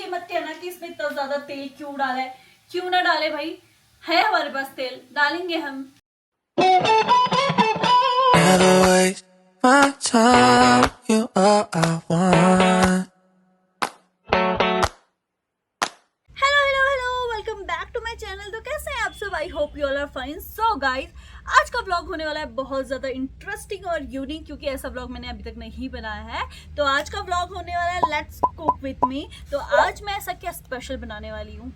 ये मत कहना कि इसमें इतना ज्यादा तेल क्यों डाला है। क्यों ना डाले भाई, है हमारे पास तेल, डालेंगे हम। Never waste my time, you all I want. Hello, welcome back to my channel. तो कैसे हैं आप सब? I hope you all are fine. So guys, आज का व्लॉग होने वाला है बहुत ज़्यादा इंटरेस्टिंग और यूनिक, क्योंकि ऐसा व्लॉग मैंने अभी तक नहीं बनाया है। तो आज का व्लॉग होने वाला है लेट्स कुक विथ मी। तो आज मैं ऐसा क्या स्पेशल बनाने वाली हूँ?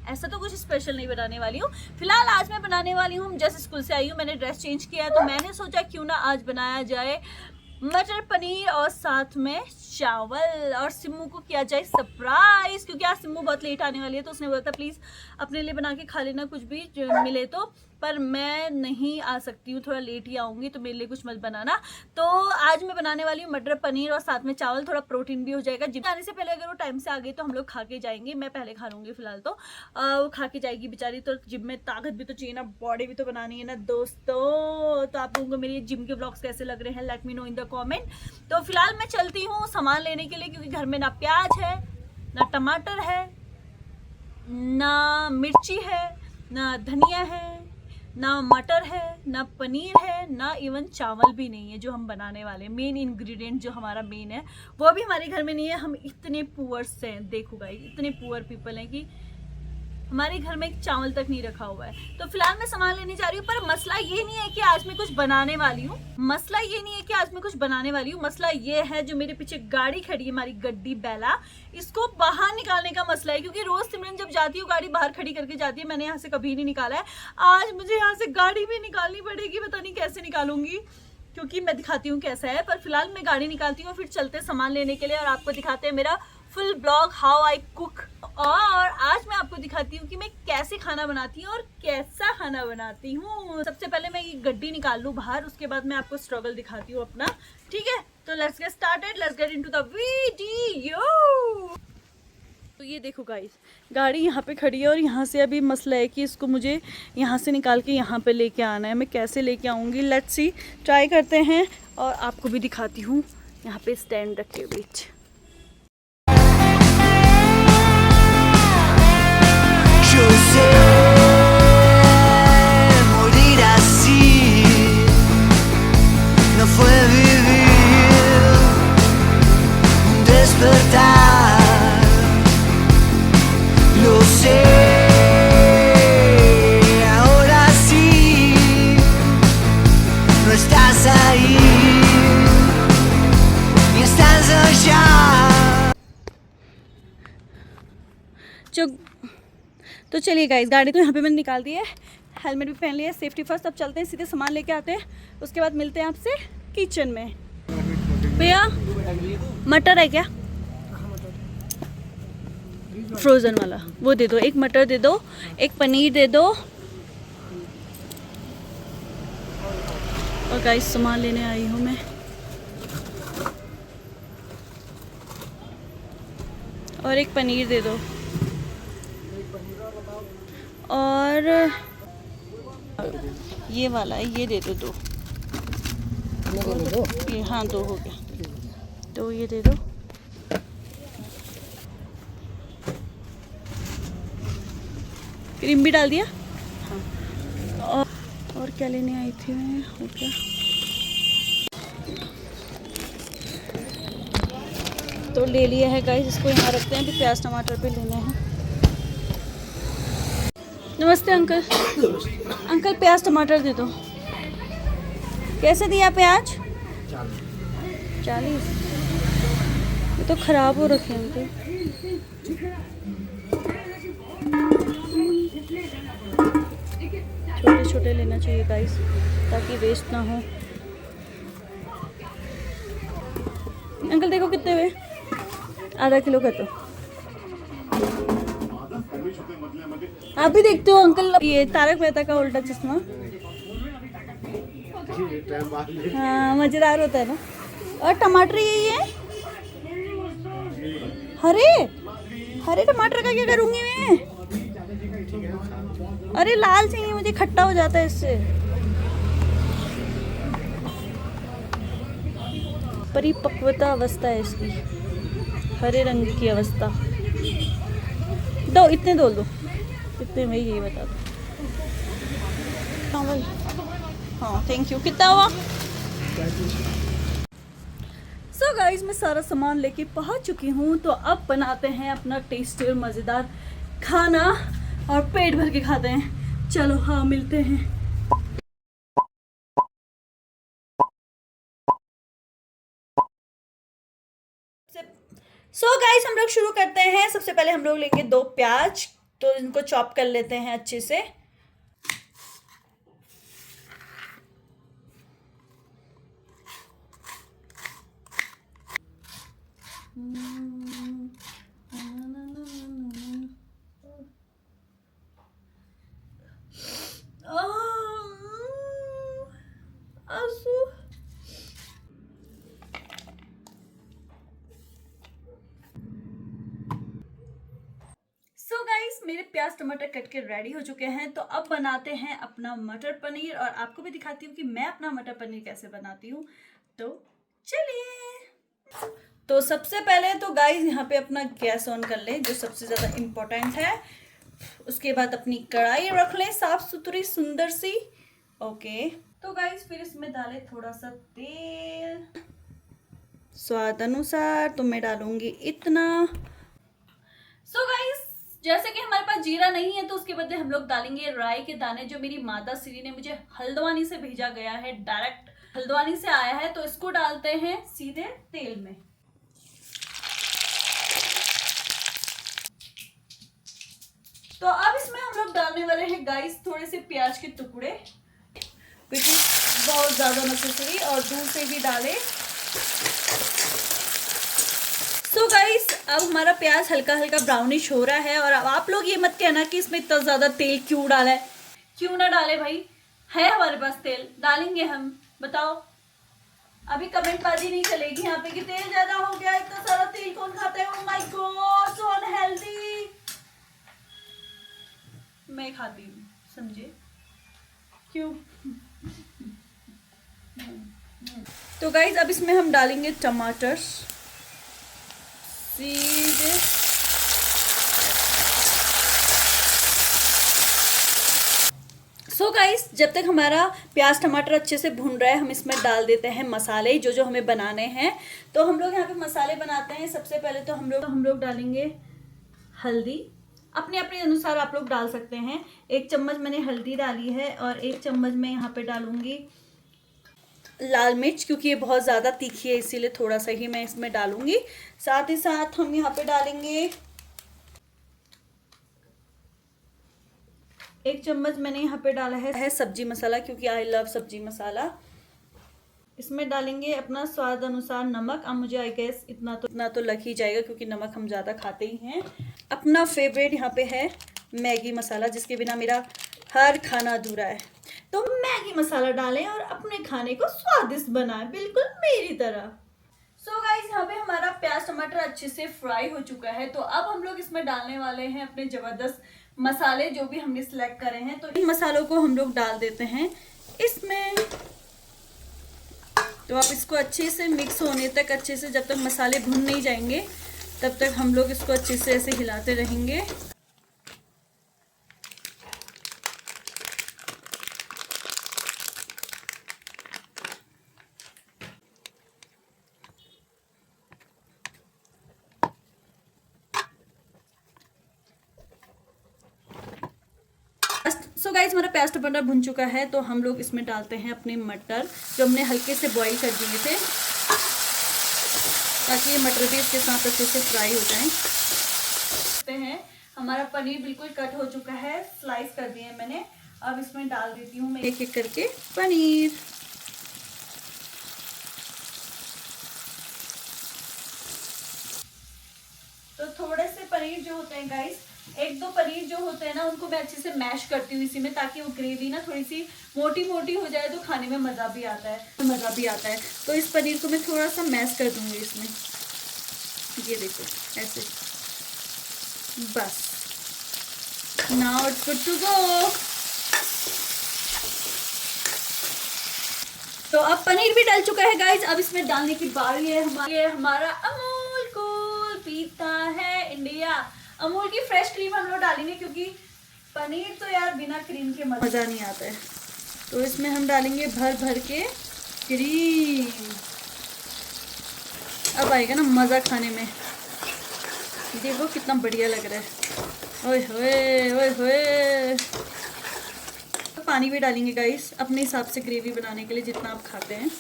ऐसा तो कुछ स्पेशल नहीं बनाने वाली हूँ। फिलहाल आज मैं बनाने वाली हूँ, जैसे स्कूल से आई हूँ मैंने ड्रेस चेंज किया है, तो मैंने सोचा क्यों ना आज बनाया जाए मटर पनीर और साथ में चावल। और सिम्मू को किया जाए सरप्राइज, क्योंकि आज सिम्मू बहुत लेट आने वाली है। तो उसने बोला था प्लीज़ अपने लिए बना के खा लेना कुछ भी जो मिले तो, पर मैं नहीं आ सकती हूँ, थोड़ा लेट ही आऊँगी, तो मेरे लिए कुछ मत बनाना। तो आज मैं बनाने वाली हूँ मटर पनीर और साथ में चावल, थोड़ा प्रोटीन भी हो जाएगा। जिम आने से पहले अगर वो टाइम से आ गई तो हम लोग खा के जाएंगे, मैं पहले खा लूँगी फिलहाल। तो वो खा के जाएगी बेचारी, तो जिम में ताकत भी तो चाहिए ना, बॉडी भी तो बनानी है ना दोस्तों। तो आप लोगों को मेरे जिम के ब्लॉग्स कैसे लग रहे हैं, let me know in the comment. तो फिलहाल मैं चलती हूँ सामान लेने के लिए, क्योंकि घर में ना प्याज है, ना टमाटर है, ना मिर्ची है, ना धनिया है, ना मटर है, ना पनीर है, ना इवन चावल भी नहीं है जो हम बनाने वाले हैं। मेन इंग्रेडिएंट जो हमारा मेन है वो भी हमारे घर में नहीं है। हम इतने पुअर्स हैं, देखो गाइस, इतने पुअर पीपल हैं कि हमारे घर में एक चावल तक नहीं रखा हुआ है। तो फिलहाल मैं सामान लेने जा रही हूँ, पर मसला ये नहीं है कि आज मैं कुछ बनाने वाली हूँ। मसला ये है जो मेरे पीछे गाड़ी खड़ी है, हमारी गड्डी बैला, इसको बाहर निकालने का मसला है। क्योंकि रोज सिमरन जब जाती है गाड़ी बाहर खड़ी करके जाती है, मैंने यहाँ से कभी नहीं निकाला है। आज मुझे यहाँ से गाड़ी भी निकालनी पड़ेगी, पता नहीं कैसे निकालूंगी, क्योंकि मैं दिखाती हूँ कैसा है। पर फिलहाल मैं गाड़ी निकालती हूँ, फिर चलते सामान लेने के लिए और आपको दिखाते हैं मेरा full blog how I cook. और आज मैं आपको दिखाती हूँ कि मैं कैसे खाना बनाती हूँ और कैसा खाना बनाती हूँ। सबसे पहले मैं ये गड्डी निकाल लूँ बाहर, उसके बाद मैं आपको स्ट्रगल दिखाती हूँ अपना, ठीक है? तो let's get started, let's get into the video. तो ये देखो गाइस, गाड़ी यहाँ पे खड़ी है और यहाँ से अभी मसला है कि इसको मुझे यहाँ से निकाल के यहाँ पे लेके आना है। मैं कैसे लेके आऊँगी, लेट्स सी, ट्राई करते हैं और आपको भी दिखाती हूँ। यहाँ पे स्टैंड रखे बीच। Yo sé morir así, no fue vivir un despertar, lo sé, ahora sí, no estás ahí, ni estás allá. तो चलिए गाइस, गाड़ी तो यहाँ पे मैंने निकाल दी है, हेलमेट भी पहन लिया, सेफ्टी फर्स्ट। अब चलते हैं सीधे सामान लेके आते हैं, उसके बाद मिलते हैं आपसे किचन में। भैया मटर है क्या? फ्रोज़न वाला वो दे दो, एक मटर दे दो, एक पनीर दे दो। और गाइस सामान लेने आई हूँ मैं, और एक पनीर दे दो, और ये वाला है, ये दे दो दो। ये हाँ, दो हो गया, तो ये दे दो। क्रीम भी डाल दिया, हाँ। और क्या लेने आई थी मैं, हो गया। तो ले लिया है गाइस, इसको यहाँ रखते हैं, अभी प्याज टमाटर भी लेने हैं। नमस्ते अंकल। अंकल प्याज टमाटर दे दो। कैसे दिया प्याज? 40। ये तो ख़राब हो रखे हैं अंकल। छोटे छोटे लेना चाहिए गाइस, ताकि वेस्ट ना हो। अंकल देखो कितने हुए, आधा किलो कर दो। आप भी देखते हो अंकल, ये तारक मेहता का उल्टा चश्मा, हाँ मजेदार होता है ना। और टमाटर यही है, हरे हरे टमाटर का क्या करूंगी मैं? अरे लाल चाहिए मुझे, खट्टा हो जाता है इससे। परिपक्वता अवस्था है इसकी, हरे रंग की अवस्था। दो, इतने दो, इतने में यही बता दो। हाँ भाई, हाँ थैंक यू। कितना हुआ? सो गाइज मैं सारा सामान लेके पहुंच चुकी हूँ, तो अब बनाते हैं अपना टेस्टी और मज़ेदार खाना और पेट भर के खाते हैं। चलो हाँ मिलते हैं। सो गाइज हम लोग शुरू करते हैं। सबसे पहले हम लोग लेंगे 2 प्याज, तो इनको चॉप कर लेते हैं अच्छे से। आंसू। सो गाइस मेरे प्याज टमाटर कट के रेडी हो चुके हैं, तो अब बनाते हैं अपना मटर पनीर और आपको भी दिखाती हूँ कि मैं अपना मटर पनीर कैसे बनाती हूँ। तो चलिए। तो सबसे पहले तो गाइस यहाँ पे अपना गैस ऑन कर लें, जो सबसे ज़्यादा इम्पोर्टेंट है। उसके बाद अपनी कढ़ाई रख लें साफ सुथरी सुंदर सी। ओके, तो गाइस फिर इसमें डालें थोड़ा सा तेल स्वाद अनुसार, तो मैं डालूंगी इतना। सो गाइस जैसे कि हमारे पास जीरा नहीं है, तो उसके बदले हम लोग डालेंगे राई के दाने, जो मेरी माता श्री ने मुझे हल्द्वानी से भेजा गया है, डायरेक्ट हल्द्वानी से आया है। तो इसको डालते हैं सीधे तेल में। तो अब इसमें हम लोग डालने वाले हैं गाइस थोड़े से प्याज के टुकड़े, विच इज बहुत ज्यादा नेसेसरी, और दूर से भी डालें। सो गाइस अब हमारा प्याज हल्का हल्का ब्राउनिश हो रहा है, और अब आप लोग ये मत कहना कि इसमें इतना ज्यादा तेल क्यों डाला है। क्यों ना डाले भाई, है हमारे पास तेल, डालेंगे हम। बताओ, अभी कमेंट बाजी नहीं चलेगी यहाँ पे कि तेल ज्यादा हो गया, इतना सारा तेल कौन खाता है। Oh my God, so unhealthy. मैं खाती हूँ, समझे क्यों। तो गाइस अब इसमें हम डालेंगे टमाटर सीधे। सो गाइस जब तक हमारा प्याज टमाटर अच्छे से भून रहा है, हम इसमें डाल देते हैं मसाले जो जो हमें बनाने हैं। तो हम लोग यहाँ पे मसाले बनाते हैं। सबसे पहले तो हम लोग डालेंगे हल्दी, अपने अपने अनुसार आप लोग डाल सकते हैं। 1 चम्मच मैंने हल्दी डाली है, और 1 चम्मच मैं यहाँ पे डालूंगी लाल मिर्च, क्योंकि ये बहुत ज़्यादा तीखी है इसीलिए थोड़ा सा ही मैं इसमें डालूंगी। साथ ही साथ हम यहाँ पे डालेंगे 1 चम्मच मैंने यहाँ पे डाला है सब्जी मसाला, क्योंकि आई लव सब्जी मसाला। इसमें डालेंगे अपना स्वाद अनुसार नमक। अब मुझे आई गेस इतना तो लग ही जाएगा, क्योंकि नमक हम ज़्यादा खाते ही हैं। अपना फेवरेट यहाँ पे है मैगी मसाला, जिसके बिना मेरा हर खाना अधूरा है। तो मैगी मसाला डालें और अपने खाने को स्वादिष्ट बनाएं, बिल्कुल मेरी तरह। सो गाइस यहाँ पे हमारा प्याज टमाटर अच्छे से फ्राई हो चुका है, तो अब हम लोग इसमें डालने वाले हैं अपने जबरदस्त मसाले जो भी हमने सिलेक्ट करे हैं। तो इन मसालों को हम लोग डाल देते हैं इसमें। तो आप इसको अच्छे से मिक्स होने तक, अच्छे से जब तक मसाले भुन नहीं जाएंगे तब तक हम लोग इसको अच्छे से ऐसे हिलाते रहेंगे। सो गाइज हमारा प्याज टमाटर भुन चुका है, तो हम लोग इसमें डालते हैं अपने मटर, जो हमने हल्के से बॉईल कर दिए थे, ताकि ये मटर भी इसके साथ अच्छे से फ्राई हो जाए। हमारा पनीर बिल्कुल कट हो चुका है, स्लाइस कर दिए मैंने। अब इसमें डाल देती हूँ मैं एक एक करके पनीर। तो थोड़े से पनीर जो होते हैं गाइस, 1-2 पनीर जो होते हैं ना, उनको मैं अच्छे से मैश करती हूँ इसी में, ताकि वो ग्रेवी ना थोड़ी सी मोटी मोटी हो जाए, तो खाने में मज़ा भी आता है। तो इस पनीर को मैं थोड़ा सा मैश कर दूंगी इसमें। ये देखो ऐसे, बस। Now it's good to go. तो अब पनीर भी डल चुका है गाइज। अब इसमें डालने की बारी है हमारा अमूल कूल पीता है इंडिया। अमूल की फ्रेश क्रीम हम लोग डालेंगे क्योंकि पनीर तो यार बिना क्रीम के मज़ा नहीं आता है। तो इसमें हम डालेंगे भर भर के क्रीम। अब आएगा ना मज़ा खाने में। देखो कितना बढ़िया लग रहा है। ओए होए ओए होए। पानी भी डालेंगे गाइस अपने हिसाब से ग्रेवी बनाने के लिए जितना आप खाते हैं।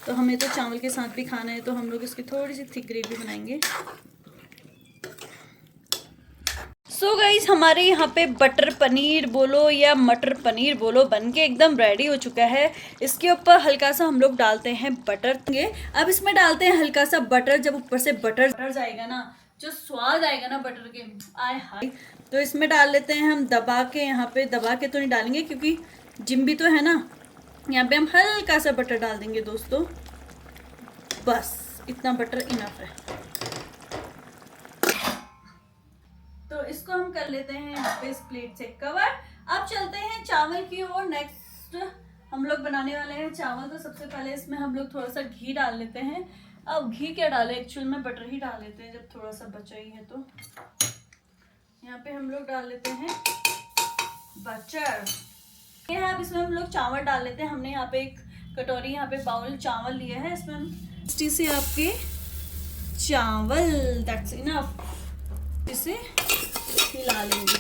तो हमें तो चावल के साथ भी खाना है तो हम लोग इसकी थोड़ी सी थिक ग्रेवी बनाएंगे। सो गाइस हमारे यहाँ पे बटर पनीर बोलो या मटर पनीर बोलो बनके एकदम रेडी हो चुका है। इसके ऊपर हल्का सा हम लोग डालते हैं बटर। अब इसमें डालते हैं हल्का सा बटर। जब ऊपर से बटर जाएगा ना, जो स्वाद आएगा ना बटर के, आय हाय। तो इसमें डाल लेते हैं हम दबा के। यहाँ पे दबा के तो नहीं डालेंगे क्योंकि जिम्बी तो है ना। यहाँ पे हम हल्का सा बटर डाल देंगे दोस्तों, बस इतना बटर इनफ है। तो इसको हम कर लेते हैं यहाँ पे इस प्लेट से कवर। अब चलते हैं चावल की ओर। नेक्स्ट हम लोग बनाने वाले हैं चावल। तो सबसे पहले इसमें हम लोग थोड़ा सा घी डाल लेते हैं। अब घी क्या डालें, एक्चुअल में बटर ही डाल लेते हैं जब थोड़ा सा बचा ही है। तो यहाँ पे हम लोग डाल लेते हैं बटर। ये है, अब इसमें हम लोग चावल डाल लेते हैं। हमने यहाँ पे एक कटोरी, यहाँ पे बाउल चावल लिया है। इसमें हम से आपके चावल, दैट्स इनफ, इसे हिला लेंगे।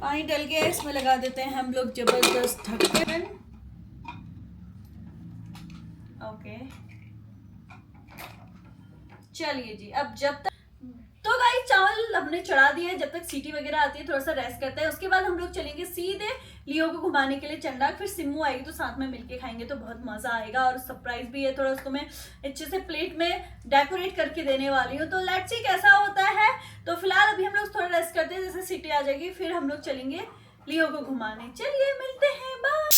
पानी डल गया, इसमें लगा देते हैं हम लोग जबरदस्त ढक्कन। ओके चलिए जी। अब जब तक तो गाइस चावल हमने चढ़ा दिया है, जब तक सीटी वगैरह आती है थोड़ा सा रेस्ट करता है। उसके बाद हम लोग चलेंगे सीधे लियो को घुमाने के लिए चंडा। फिर सिम्मू आएगी तो साथ में मिलके खाएंगे तो बहुत मजा आएगा। और सरप्राइज भी है, थोड़ा उसको मैं अच्छे से प्लेट में डेकोरेट करके देने वाली हूँ। तो लेट्स सी कैसा होता है। तो फिलहाल अभी हम लोग थोड़ा रेस्ट करते हैं, जैसे सीटी आ जाएगी फिर हम लोग चलेंगे लियो को घुमाने। चलिए मिलते हैं, बाय।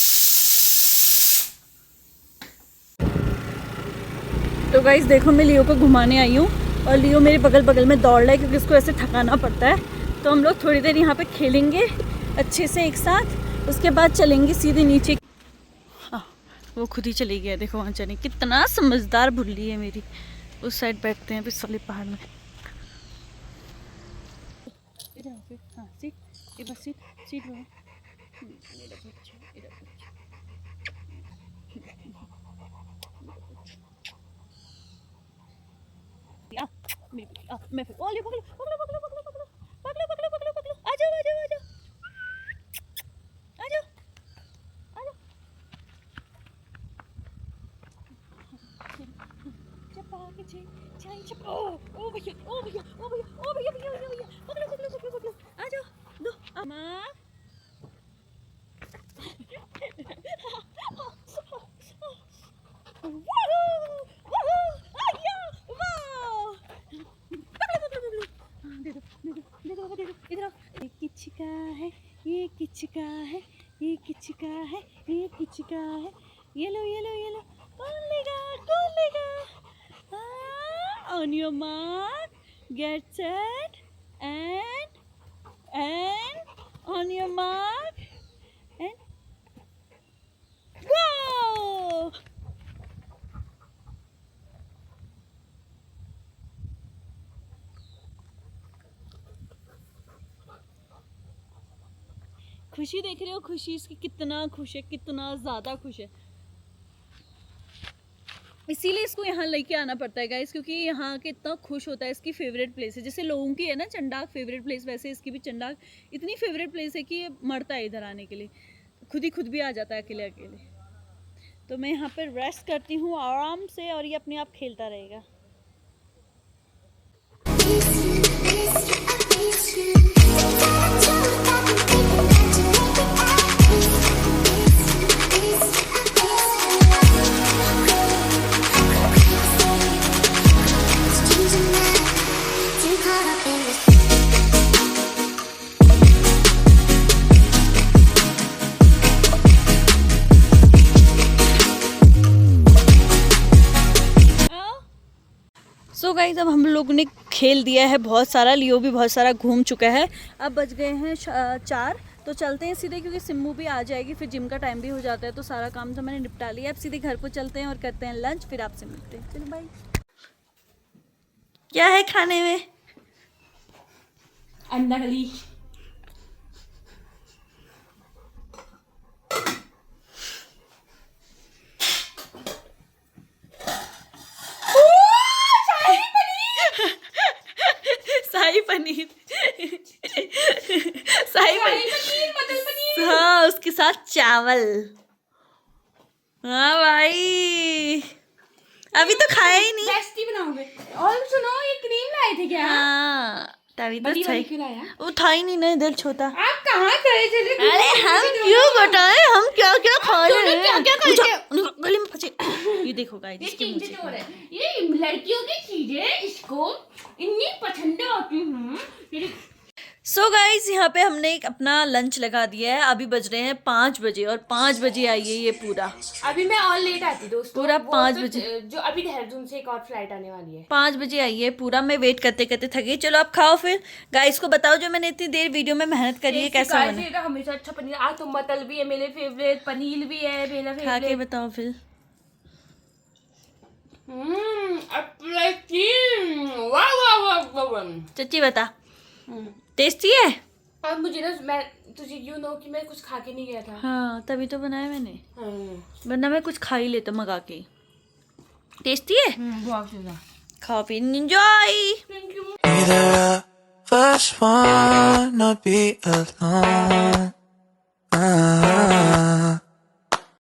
तो गाइस देखो मैं लियो को घुमाने आई हूँ और लियो मेरे बगल बगल में दौड़ रहा है क्योंकि उसको ऐसे थकाना पड़ता है। तो हम लोग थोड़ी देर यहाँ पे खेलेंगे अच्छे से एक साथ। उसके बाद चलेंगे सीधे नीचे। हाँ वो खुद ही चली गया, देखो वहाँ चले। कितना समझदार भुल्ली है मेरी। उस साइड बैठते हैं पिछले पहाड़ में। हाँ सीट, इधर सीट, सीट में मैं फिर ओले पकड़ो पकड़ो पकड़ो पकड़ो पकड़ो पकड़ो पकड़ो पकड़ो पकड़ो आ जाओ आ जाओ आ जाओ आ जाओ आ जाओ। चप्पा के चाय चप्पा। ओ भैया ओ भैया ओ भैया ओ भैया भैया भैया पकड़ो पकड़ो पकड़ो पकड़ो आ जाओ दो अम्मा। किचका है ये, किचका है ये, किचका है ये, किचका है। ये लो ये लो ये लो। कौन लेगा कौन लेगा? On your mark get set and on your mark and go. खुशी देख रहे हो, खुशी इसकी कितना खुश है, कितना ज़्यादा खुश है। इसीलिए इसको यहाँ लेके आना पड़ता है गाइस, क्योंकि यहाँ के इतना खुश होता है। इसकी फेवरेट प्लेस है, जैसे लोगों की है ना चंडाक फेवरेट प्लेस, वैसे इसकी भी चंडाक इतनी फेवरेट प्लेस है कि ये मरता है इधर आने के लिए। खुद भी आ जाता है अकेले अकेले। तो मैं यहाँ पर रेस्ट करती हूँ आराम से और ये अपने आप खेलता रहेगा। सो गाइस अब हम लोगों ने खेल दिया है बहुत सारा। लियो भी बहुत सारा घूम चुका है। अब बज गए हैं 4। तो चलते हैं सीधे, क्योंकि सिम्मू भी आ जाएगी, फिर जिम का टाइम भी हो जाता है। तो सारा काम तो मैंने निपटा लिया। अब सीधे घर को चलते हैं और करते हैं लंच, फिर आपसे मिलते हैं। चलो बाय। क्या है खाने में? अंडा कली। शाही पनीर। शाही पनीर, मटर पनीर। हाँ, उसके साथ चावल। हाँ भाई, अभी तो खाया ही नहीं। बेस्टी बनाओगे। और सुनो, ये क्रीम लाए थे क्या? हाँ, तभी तो बड़ी वाली सही। क्यों लाया? वो था ही नहीं ना, दिल छोटा। आप कहाँ गए थे? अरे हम क्यों बताएं, हम क्या क्या खा रहे हैं? क्या-क्या खाए थे? गले में फंसे। ये देखो गाइस, ये इसके मुंह चीजें से। जो है, ये लड़कियों की चीजें इसको इतनी पसंद आती हैं। सो गाइज, यहाँ पे हमने एक अपना लंच लगा दिया है। अभी बज रहे हैं 5 बजे और 5 बजे आई है ये पूरा। अभी मैं और लेट आती दोस्तों। पूरा वो 5 तो बजे। जो अभी देहरादून से एक और फ्लाइट आने वाली है। 5 बजे आई है पूरा। मैं वेट करते करते थक गई। चलो आप खाओ फिर। गाइस को बताओ जो मैंने इतनी देर वीडियो में मेहनत करी है कैसा बना। तो हमेशा अच्छा पनीर। आज तो मटल भी है मेरे फेवरेट, पनीर भी है मेरा खा के फेवरेट। बताओ फिर। वाह वाह वाह वाह। चच्ची बता, टेस्टी है? अब मुझे ना, मैं तुझे यू नो कि मैं कुछ खा के नहीं गया था। हाँ, तभी तो बनाया मैंने, हाँ। वरना मैं कुछ खा ही लेता मंगा के। टेस्टी है? बहुत ज्यादा। खाओ फिर, enjoy. Neither of us wanna be alone.